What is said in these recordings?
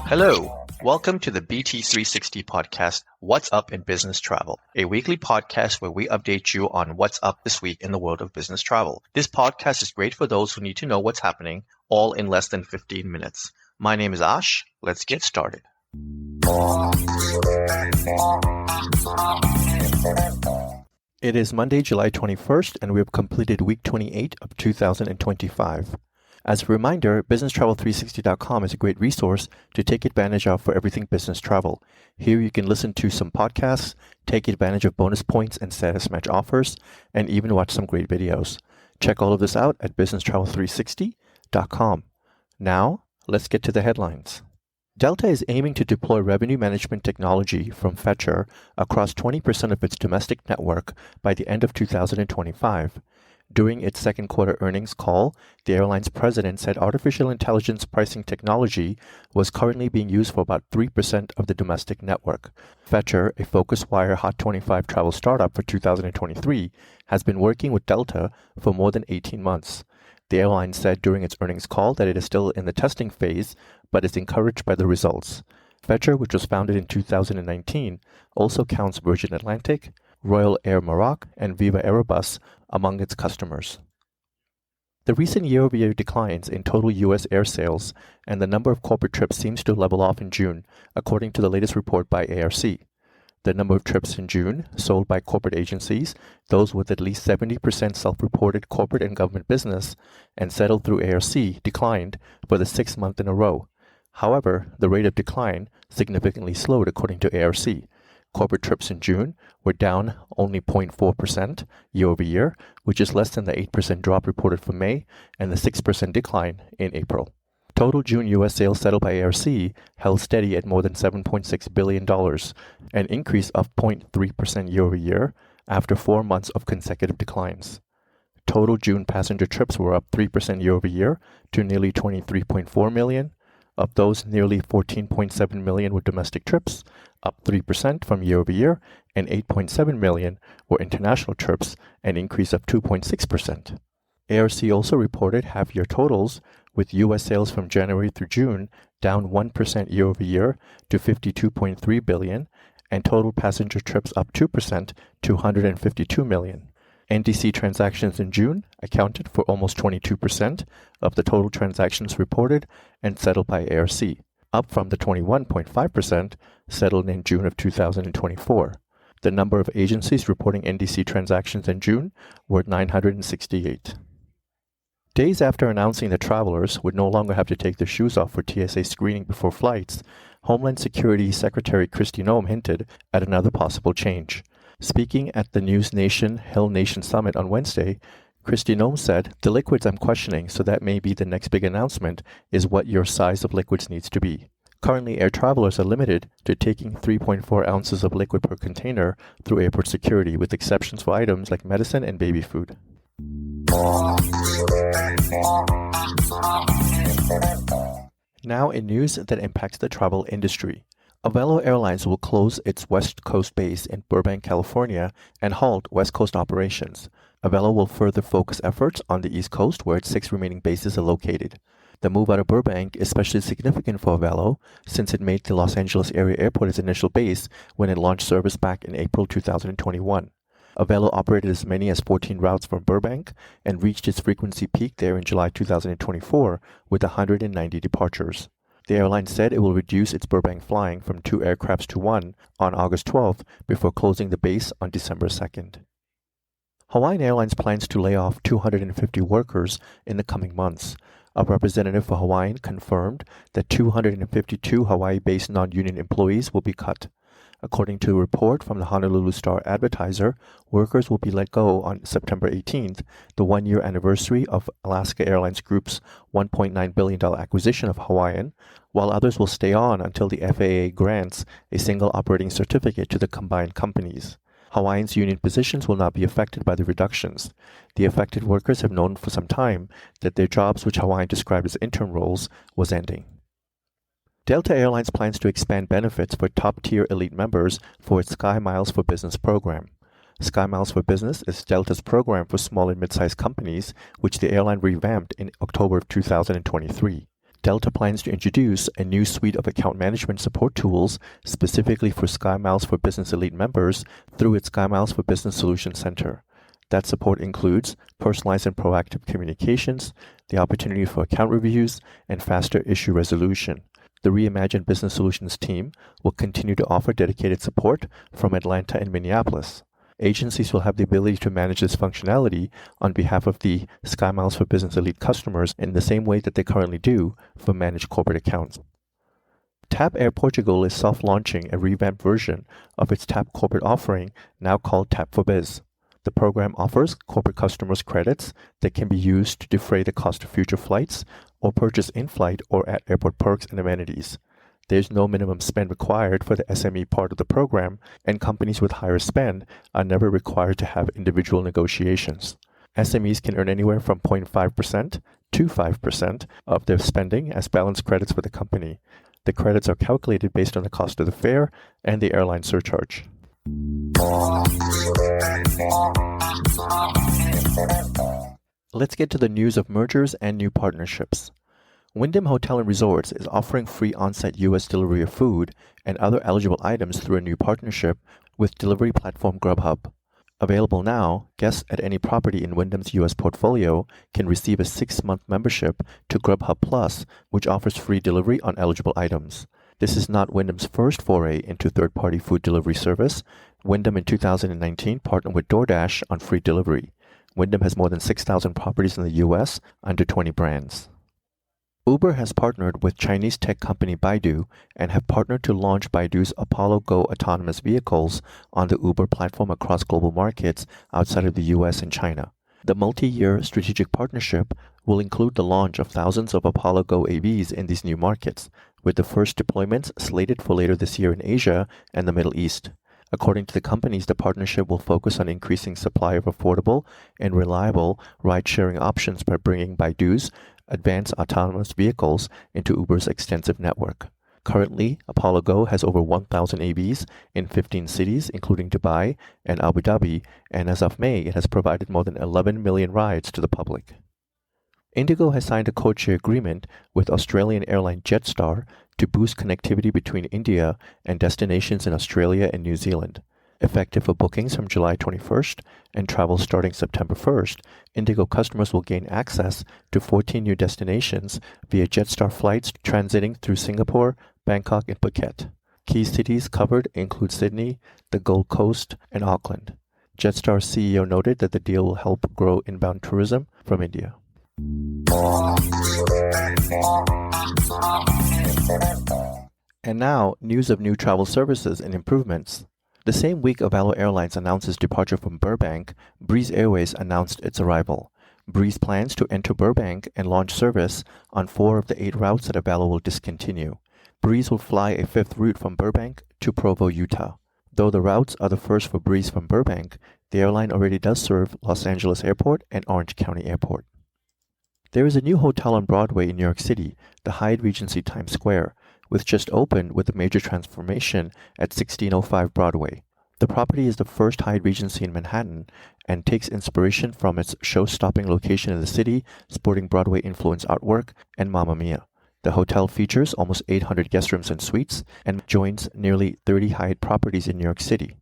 Hello, welcome to the BT360 podcast, What's Up in Business Travel, a weekly podcast where we update you on what's up this week in the world of business travel. This podcast is great for those who need to know what's happening, all in less than 15 minutes. My name is Ash. Let's get started. It is Monday, July 21st, and we have completed week 28 of 2025. As a reminder, BusinessTravel360.com is a great resource to take advantage of for everything business travel. Here you can listen to some podcasts, take advantage of bonus points and status match offers, and even watch some great videos. Check all of this out at BusinessTravel360.com. Now, let's get to the headlines. Delta is aiming to deploy revenue management technology from Fetcherr across 20% of its domestic network by the end of 2025. During its second quarter earnings call, the airline's president said artificial intelligence pricing technology was currently being used for about 3% of the domestic network. Fetcherr, a FocusWire Hot 25 travel startup for 2023, has been working with Delta for more than 18 months. The airline said during its earnings call that it is still in the testing phase, but is encouraged by the results. Fetcherr, which was founded in 2019, also counts Virgin Atlantic, Royal Air Maroc, and Viva Aerobus among its customers. The recent year-over-year declines in total U.S. air sales and the number of corporate trips seems to level off in June, according to the latest report by ARC. The number of trips in June sold by corporate agencies, those with at least 70% self-reported corporate and government business, and settled through ARC, declined for the sixth month in a row. However, the rate of decline significantly slowed according to ARC. Corporate trips in June were down only 0.4% year-over-year, which is less than the 8% drop reported for May and the 6% decline in April. Total June U.S. sales settled by ARC held steady at more than $7.6 billion, an increase of 0.3% year-over-year after 4 months of consecutive declines. Total June passenger trips were up 3% year-over-year to nearly 23.4 million. Of those, nearly 14.7 million were domestic trips, up 3% from year-over-year, and 8.7 million were international trips, an increase of 2.6%. ARC also reported half-year totals, with U.S. sales from January through June down 1% year-over-year to 52.3 billion, and total passenger trips up 2% to 152 million. NDC transactions in June accounted for almost 22% of the total transactions reported and settled by ARC, up from the 21.5% settled in June of 2024. The number of agencies reporting NDC transactions in June were 968. Days after announcing that travelers would no longer have to take their shoes off for TSA screening before flights, Homeland Security Secretary Kristi Noem hinted at another possible change. Speaking at the News Nation Hill Nation Summit on Wednesday, Kristi Noem said, "The liquids I'm questioning, so that may be the next big announcement, is what your size of liquids needs to be. Currently, air travelers are limited to taking 3.4 ounces of liquid per container through airport security, with exceptions for items like medicine and baby food." Now in news that impacts the travel industry. Avelo Airlines will close its West Coast base in Burbank, California, and halt West Coast operations. Avelo will further focus efforts on the East Coast, where its 6 remaining bases are located. The move out of Burbank is especially significant for Avelo, since it made the Los Angeles area airport its initial base when it launched service back in April 2021. Avelo operated as many as 14 routes from Burbank and reached its frequency peak there in July 2024 with 190 departures. The airline said it will reduce its Burbank flying from 2 aircrafts to 1 on August 12th before closing the base on December 2nd. Hawaiian Airlines plans to lay off 250 workers in the coming months. A representative for Hawaiian confirmed that 252 Hawaii-based non-union employees will be cut. According to a report from the Honolulu Star-Advertiser, workers will be let go on September 18th, the one-year anniversary of Alaska Airlines Group's $1.9 billion acquisition of Hawaiian, while others will stay on until the FAA grants a single operating certificate to the combined companies. Hawaiian's union positions will not be affected by the reductions. The affected workers have known for some time that their jobs, which Hawaiian described as intern roles, was ending. Delta Airlines plans to expand benefits for top-tier elite members for its SkyMiles for Business program. SkyMiles for Business is Delta's program for small and mid-sized companies, which the airline revamped in October of 2023. Delta plans to introduce a new suite of account management support tools specifically for SkyMiles for Business elite members through its SkyMiles for Business Solution Center. That support includes personalized and proactive communications, the opportunity for account reviews, and faster issue resolution. The reimagined Business Solutions team will continue to offer dedicated support from Atlanta and Minneapolis. Agencies will have the ability to manage this functionality on behalf of the SkyMiles for Business Elite customers in the same way that they currently do for managed corporate accounts. TAP Air Portugal is soft-launching a revamped version of its TAP corporate offering, now called TAP ForBiz. The program offers corporate customers credits that can be used to defray the cost of future flights or purchase in-flight or at airport perks and amenities. There's no minimum spend required for the SME part of the program, and companies with higher spend are never required to have individual negotiations. SMEs can earn anywhere from 0.5% to 5% of their spending as balance credits for the company. The credits are calculated based on the cost of the fare and the airline surcharge. Let's get to the news of mergers and new partnerships. Wyndham Hotel and Resorts is offering free on-site U.S. delivery of food and other eligible items through a new partnership with delivery platform Grubhub. Available now, guests at any property in Wyndham's U.S. portfolio can receive a 6-month membership to Grubhub Plus, which offers free delivery on eligible items. This is not Wyndham's first foray into third-party food delivery service. Wyndham in 2019 partnered with DoorDash on free delivery. Wyndham has more than 6,000 properties in the U.S. under 20 brands. Uber has partnered with Chinese tech company Baidu and have partnered to launch Baidu's Apollo Go autonomous vehicles on the Uber platform across global markets outside of the U.S. and China. The multi-year strategic partnership will include the launch of thousands of Apollo Go AVs in these new markets, with the first deployments slated for later this year in Asia and the Middle East. According to the companies, the partnership will focus on increasing supply of affordable and reliable ride-sharing options by bringing Baidu's advanced autonomous vehicles into Uber's extensive network. Currently, Apollo Go has over 1,000 AVs in 15 cities, including Dubai and Abu Dhabi, and as of May, it has provided more than 11 million rides to the public. IndiGo has signed a codeshare agreement with Australian airline Jetstar to boost connectivity between India and destinations in Australia and New Zealand. Effective for bookings from July 21st and travel starting September 1st, IndiGo customers will gain access to 14 new destinations via Jetstar flights transiting through Singapore, Bangkok, and Phuket. Key cities covered include Sydney, the Gold Coast, and Auckland. Jetstar's CEO noted that the deal will help grow inbound tourism from India. And now, news of new travel services and improvements. The same week Avelo Airlines announced its departure from Burbank, Breeze Airways announced its arrival. Breeze plans to enter Burbank and launch service on 4 of the 8 routes that Avelo will discontinue. Breeze will fly a 5th route from Burbank to Provo, Utah. Though the routes are the first for Breeze from Burbank, the airline already does serve Los Angeles Airport and Orange County Airport. There is a new hotel on Broadway in New York City, the Hyatt Regency Times Square, which just opened with a major transformation at 1605 Broadway. The property is the first Hyatt Regency in Manhattan and takes inspiration from its show-stopping location in the city, sporting Broadway-influenced artwork and Mamma Mia. The hotel features almost 800 guest rooms and suites and joins nearly 30 Hyatt properties in New York City.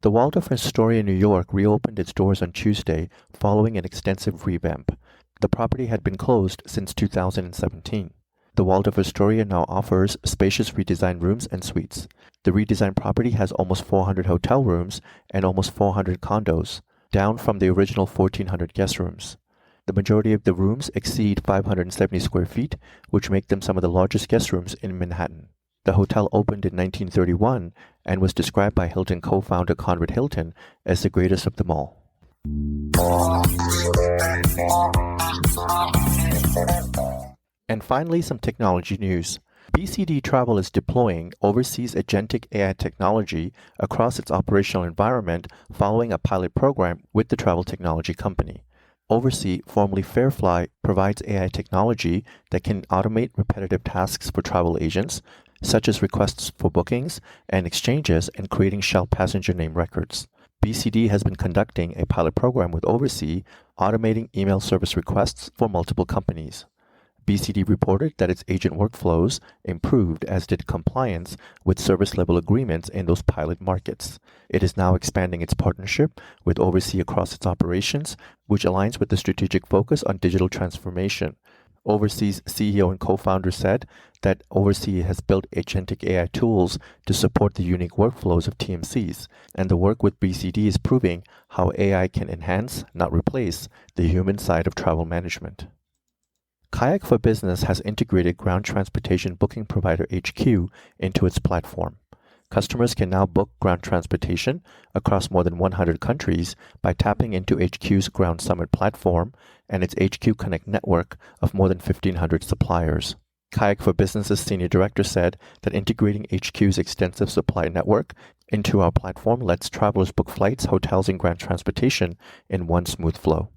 The Waldorf Astoria in New York reopened its doors on Tuesday following an extensive revamp. The property had been closed since 2017. The Waldorf Astoria now offers spacious redesigned rooms and suites. The redesigned property has almost 400 hotel rooms and almost 400 condos, down from the original 1,400 guest rooms. The majority of the rooms exceed 570 square feet, which make them some of the largest guest rooms in Manhattan. The hotel opened in 1931 and was described by Hilton co-founder Conrad Hilton as the greatest of them all. And finally, some technology news. BCD Travel is deploying overseas agentic AI technology across its operational environment following a pilot program with the travel technology company. Oversea, formerly Fairfly, provides AI technology that can automate repetitive tasks for travel agents, such as requests for bookings and exchanges and creating shell passenger name records. BCD has been conducting a pilot program with Oversea, automating email service requests for multiple companies. BCD reported that its agent workflows improved, as did compliance with service-level agreements in those pilot markets. It is now expanding its partnership with Oversea across its operations, which aligns with the strategic focus on digital transformation. Oversea's CEO and co-founder said that Oversea has built agentic AI tools to support the unique workflows of TMCs, and the work with BCD is proving how AI can enhance, not replace, the human side of travel management. Kayak for Business has integrated ground transportation booking provider HQ into its platform. Customers can now book ground transportation across more than 100 countries by tapping into HQ's Ground Summit platform and its HQ Connect network of more than 1,500 suppliers. Kayak for Business's senior director said that integrating HQ's extensive supply network into our platform lets travelers book flights, hotels, and ground transportation in one smooth flow.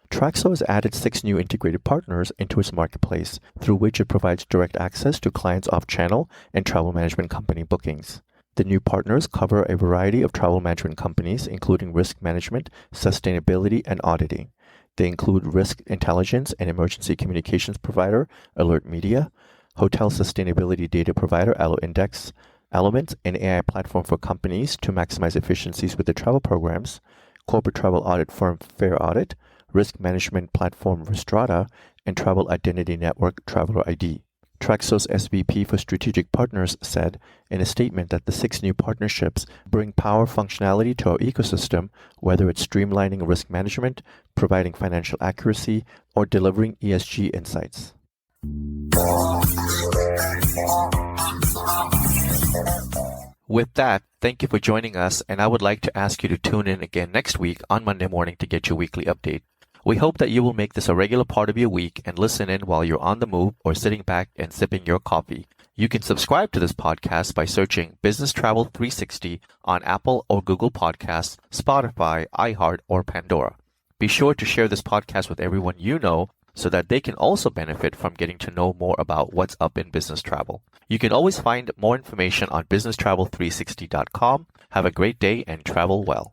Traxo has added 6 new integrated partners into its marketplace, through which it provides direct access to clients' off-channel and travel management company bookings. The new partners cover a variety of travel management companies, including risk management, sustainability, and auditing. They include risk intelligence and emergency communications provider Alert Media, hotel sustainability data provider Allo Index, Elements, an AI platform for companies to maximize efficiencies with their travel programs, corporate travel audit firm Fair Audit, risk management platform Restrada, and travel identity network Traveler ID. Traxo's SVP for Strategic Partners said in a statement that the 6 new partnerships bring power functionality to our ecosystem, whether it's streamlining risk management, providing financial accuracy, or delivering ESG insights. With that, thank you for joining us, and I would like to ask you to tune in again next week on Monday morning to get your weekly update. We hope that you will make this a regular part of your week and listen in while you're on the move or sitting back and sipping your coffee. You can subscribe to this podcast by searching Business Travel 360 on Apple or Google Podcasts, Spotify, iHeart, or Pandora. Be sure to share this podcast with everyone you know so that they can also benefit from getting to know more about what's up in business travel. You can always find more information on businesstravel360.com. Have a great day and travel well.